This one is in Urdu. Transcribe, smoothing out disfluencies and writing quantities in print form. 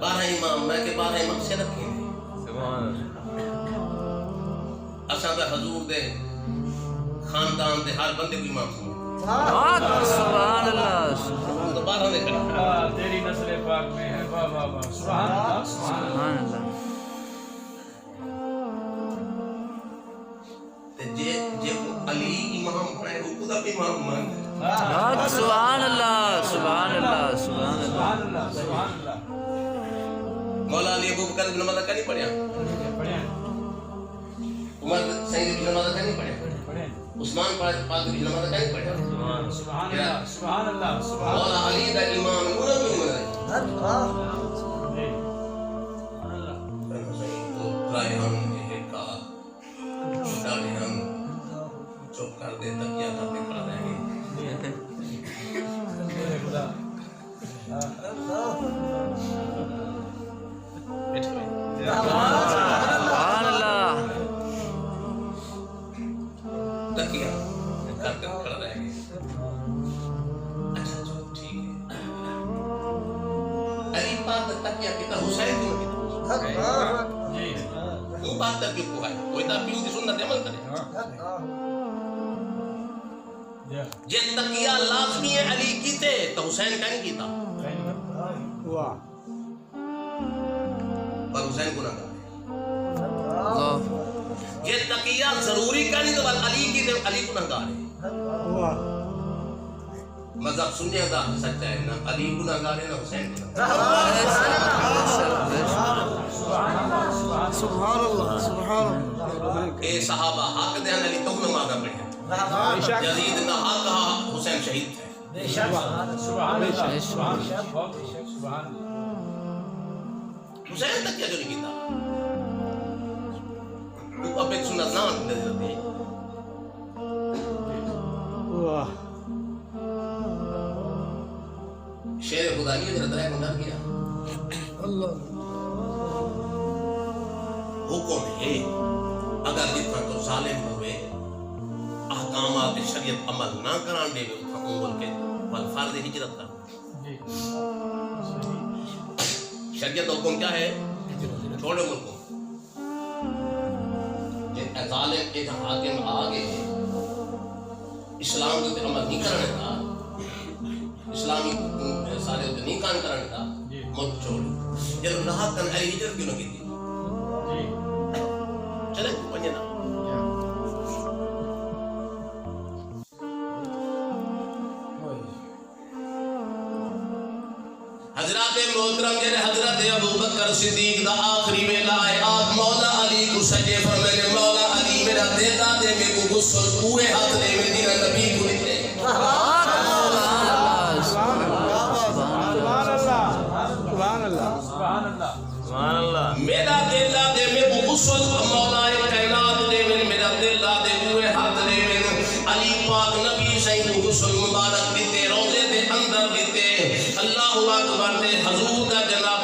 12 امام میں کہ 12 امام سے رکھے سبحان اللہ اساں دا حضور دے خاندان دے ہر بندے کو امام سمجھ سبحان اللہ تو 12 نے کھڑا تیری نسل پاک میں ہے واہ واہ واہ سبحان اللہ سبحان اللہ تے جے علی امام بنائے وہ خدا بھی امام مان سبحان اللہ سبحان اللہ سبحان اللہ سبحان اللہ سبحان اللہ مولا علی ابو بکر بن نماز کا نہیں پڑھیا پڑھیں عمر سید بن نماز کا نہیں پڑھیا پڑھیں عثمان پاک بن نماز کا نہیں پڑھیا سبحان اللہ سبحان اللہ سبحان مولا علی دا امام انہوں نے بھی اللہ تو رائے ہم یہ کا ڈالے ہم چوپ کر دے تکیہ کرتے کھڑا رہیں گے خدا سبحان اللہ تکیہ کرتے کھڑا رہیں گے اچھا ٹھیک ہے علی پاک تکیہ کتا حسین کیوں کتا جی وہ بات تک کو ہے کوئی تا پیو دی سنت عمل کرے جے تقیہ لازمی ہے علی کیتے تو حسین کا نہیں کیتا پر حسین گناہ گار اللہ جے تقیہ ضروری کا نہیں تو علی کیتے علی گناہ گار ہے مذہب سننے دا سچا ہے نا علی گناہ گار ہے نا حسین گناہ گار سبحان اللہ سبحان اللہ اے صحابہ حق دے علی تو نماز پڑھیا یزید نہ حق کہا حسین شہید تھے سبحان اللہ سبحان اللہ بہت سبحان اللہ حسین تک کیا جو نہیں کیتا تو اب ایک سنت نام نظر دے واہ شیر خدا نہیں حضرت رائے منڈار کیا اللہ حکم ہے اگر جتنا تو ظالم ہوئے احکامات شریعت عمل نہ کران دے اتنا انگل کے والفرد ہجرت کر جی شریعت حکم کیا ہے چھوڑے ملکوں جن ظالم ایک حاکم آگے اسلام کے عمل نہیں کرنے کا اسلامی سارے نہیں کان کرنے کا ملک چھوڑ جب راحت کن علی ہجرت کیوں نہ کی تھی جی چلے پنجے نا حضرات محترم جنہیں حضرت ابو بکر صدیق دا آخری ویلا ہے آپ مولا علی کو سجے فرمائے مولا علی میرا دیتا دے میں کو غسل پورے ہاتھ دے میں دینا نبی کو لکھتے سبحان اللہ سبحان اللہ سبحان اللہ میرا دیتا دے میں کو غسل مولا کائنات دے میں میرا دیتا دے پورے ہاتھ دے میں علی پاک نبی صحیح کو غسل مبارک دیتے روزے دے اندر دیتے اللہ اکبر دے حضور دا جناب